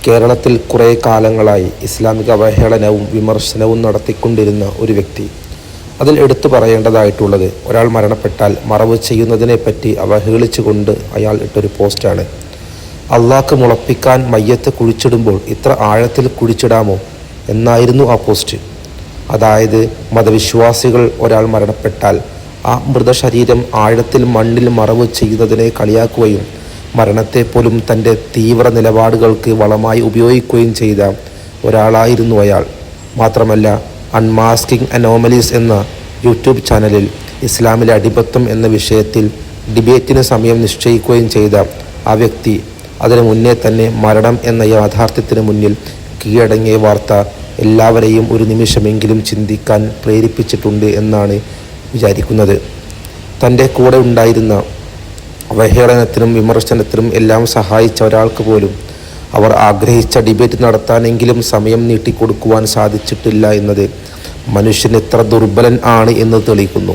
കേരളത്തിൽ കുറേ കാലങ്ങളായി ഇസ്ലാമിക അവഹേളനവും വിമർശനവും നടത്തിക്കൊണ്ടിരുന്ന ഒരു വ്യക്തി. അതിൽ എടുത്തു പറയേണ്ടതായിട്ടുള്ളത്, ഒരാൾ മരണപ്പെട്ടാൽ മറവ് ചെയ്യുന്നതിനെപ്പറ്റി അവഹേളിച്ചുകൊണ്ട് അയാൾ ഇട്ടൊരു പോസ്റ്റാണ്. അള്ളാഹ്ക്ക് മുളപ്പിക്കാൻ മയ്യത്ത് കുഴിച്ചിടുമ്പോൾ ഇത്ര ആഴത്തിൽ കുഴിച്ചിടാമോ എന്നായിരുന്നു ആ പോസ്റ്റ്. അതായത് മതവിശ്വാസികൾ ഒരാൾ മരണപ്പെട്ടാൽ ആ മൃതശരീരം ആഴത്തിൽ മണ്ണിൽ മറവ് ചെയ്യുന്നതിനെ കളിയാക്കുകയും മരണത്തെപ്പോലും തൻ്റെ തീവ്ര നിലപാടുകൾക്ക് വളമായി ഉപയോഗിക്കുകയും ചെയ്ത ഒരാളായിരുന്നു അയാൾ. മാത്രമല്ല, അൺമാസ്കിംഗ് അനോമലീസ് എന്ന യൂട്യൂബ് ചാനലിൽ ഇസ്ലാമിലെ അടിമത്തം എന്ന വിഷയത്തിൽ ഡിബേറ്റിന് സമയം നിശ്ചയിക്കുകയും ചെയ്ത ആ വ്യക്തി അതിനു മുന്നേ തന്നെ മരണം എന്ന യാഥാർത്ഥ്യത്തിന് മുന്നിൽ കീഴടങ്ങിയ വാർത്ത എല്ലാവരെയും ഒരു നിമിഷമെങ്കിലും ചിന്തിക്കാൻ പ്രേരിപ്പിച്ചിട്ടുണ്ട് എന്നാണ് വിചാരിക്കുന്നത്. തൻ്റെ കൂടെ ഉണ്ടായിരുന്ന അവഹേളനത്തിനും വിമർശനത്തിനും എല്ലാം സഹായിച്ച ഒരാൾക്ക് പോലും അവർ ആഗ്രഹിച്ച ഡിബേറ്റ് നടത്താനെങ്കിലും സമയം നീട്ടിക്കൊടുക്കുവാൻ സാധിച്ചിട്ടില്ല എന്നത് മനുഷ്യൻ എത്ര ദുർബലൻ ആണ് എന്ന് തെളിയിക്കുന്നു.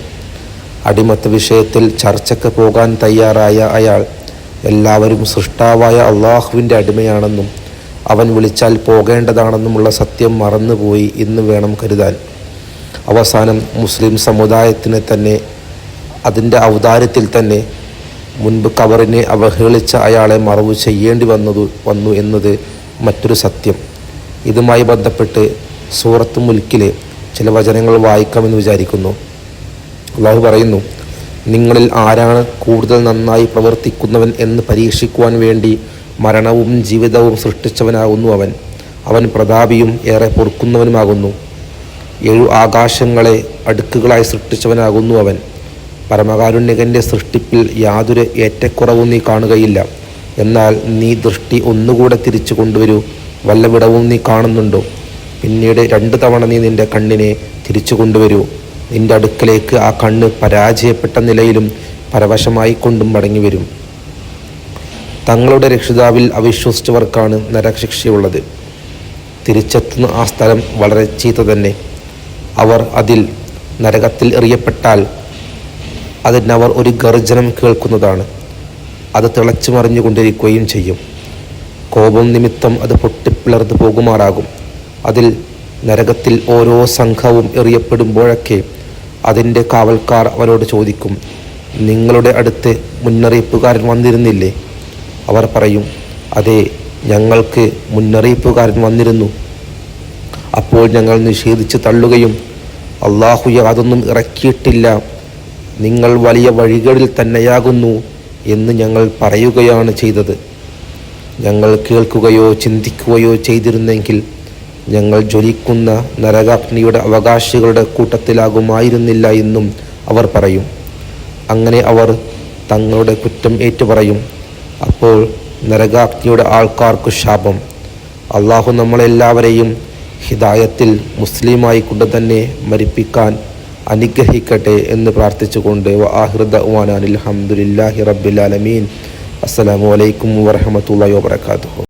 അടിമത്ത വിഷയത്തിൽ ചർച്ചയ്ക്ക് പോകാൻ തയ്യാറായ അയാൾ എല്ലാവരും സൃഷ്ടാവായ അള്ളാഹുവിൻ്റെ അടിമയാണെന്നും അവൻ വിളിച്ചാൽ പോകേണ്ടതാണെന്നുമുള്ള സത്യം മറന്നുപോയി എന്ന് വേണം കരുതാൻ. അവസാനം മുസ്ലിം സമുദായത്തിന് തന്നെ അതിൻ്റെ ഔദാര്യത്തിൽ തന്നെ മുൻപ് ഖബറിനെ അവഹേളിച്ച അയാളെ മറവ് ചെയ്യേണ്ടി വന്നു എന്നത് മറ്റൊരു സത്യം. ഇതുമായി ബന്ധപ്പെട്ട് സൂറത്ത് മുൽക്കിലെ ചില വചനങ്ങൾ വായിക്കാമെന്ന് വിചാരിക്കുന്നു. അള്ളാഹു പറയുന്നു, നിങ്ങളിൽ ആരാണ് കൂടുതൽ നന്നായി പ്രവർത്തിക്കുന്നവൻ എന്ന് പരീക്ഷിക്കുവാൻ വേണ്ടി മരണവും ജീവിതവും സൃഷ്ടിച്ചവനാകുന്നു അവൻ പ്രതാപിയും ഏറെ പൊറുക്കുന്നവനുമാകുന്നു. 7 ആകാശങ്ങളെ അടുക്കുകളായി സൃഷ്ടിച്ചവനാകുന്നു അവൻ. പരമകാരുണ്യകൻ്റെ സൃഷ്ടിപ്പിൽ യാതൊരു ഏറ്റക്കുറവും നീ കാണുകയില്ല. എന്നാൽ നീ ദൃഷ്ടി ഒന്നുകൂടെ തിരിച്ചു കൊണ്ടുവരൂ. വല്ല വിടവും നീ കാണുന്നുണ്ടോ? പിന്നീട് 2 തവണ നീ നിൻ്റെ കണ്ണിനെ തിരിച്ചു കൊണ്ടുവരൂ. നിൻ്റെ അടുക്കലേക്ക് ആ കണ്ണ് പരാജയപ്പെട്ട നിലയിലും പരവശമായി കൊണ്ടും മടങ്ങി വരും. തങ്ങളുടെ രക്ഷിതാവിൽ അവിശ്വസിച്ചവർക്കാണ് നരകശിക്ഷയുള്ളത്. തിരിച്ചെത്തുന്ന ആ സ്ഥലം വളരെ ചീത്ത തന്നെ. അവർ അതിൽ നരകത്തിൽ എറിയപ്പെട്ടാൽ അതിനവർ ഒരു ഗർജനം കേൾക്കുന്നതാണ്. അത് തിളച്ചു മറിഞ്ഞുകൊണ്ടിരിക്കുകയും ചെയ്യും. കോപം നിമിത്തം അത് പൊട്ടിപ്പിളർന്നു പോകുമാറാകും. അതിൽ നരകത്തിൽ ഓരോ സംഘവും എറിയപ്പെടുമ്പോഴൊക്കെ അതിൻ്റെ കാവൽക്കാർ അവരോട് ചോദിക്കും, നിങ്ങളുടെ അടുത്ത് മുന്നറിയിപ്പുകാരൻ വന്നിരുന്നില്ലേ? അവർ പറയും, അതെ, ഞങ്ങൾക്ക് മുന്നറിയിപ്പുകാരൻ വന്നിരുന്നു. അപ്പോൾ ഞങ്ങൾ നിഷേധിച്ച് തള്ളുകയും അള്ളാഹു യാതൊന്നും ഇറക്കിയിട്ടില്ല, നിങ്ങൾ വലിയ വഴികളിൽ തന്നെയാകുന്നു എന്ന് ഞങ്ങൾ പറയുകയാണ് ചെയ്തത്. ഞങ്ങൾ കേൾക്കുകയോ ചിന്തിക്കുകയോ ചെയ്തിരുന്നെങ്കിൽ ഞങ്ങൾ ജ്വലിക്കുന്ന നരകാഗ്നിയുടെ അവകാശികളുടെ കൂട്ടത്തിലാകുമായിരുന്നില്ല എന്നും അവർ പറയും. അങ്ങനെ അവർ തങ്ങളുടെ കുറ്റം ഏറ്റുപറയും. അപ്പോൾ നരകാഗ്നിയുടെ ആൾക്കാർക്ക് ശാപം. അള്ളാഹു നമ്മളെല്ലാവരെയും ഹിദായത്തിൽ മുസ്ലിമായി കൊണ്ട് തന്നെ മരിപ്പിക്കാൻ അനുഗ്രഹിക്കട്ടെ എന്ന് പ്രാർത്ഥിച്ചുകൊണ്ട് ആഖിറു ദഅ്വാനാ അൽഹംദുലില്ലാഹി റബ്ബിൽ ആലമീൻ. അസ്സലാമു അലൈക്കും വറഹ്മത്തുള്ളാഹി വബറകാതുഹു.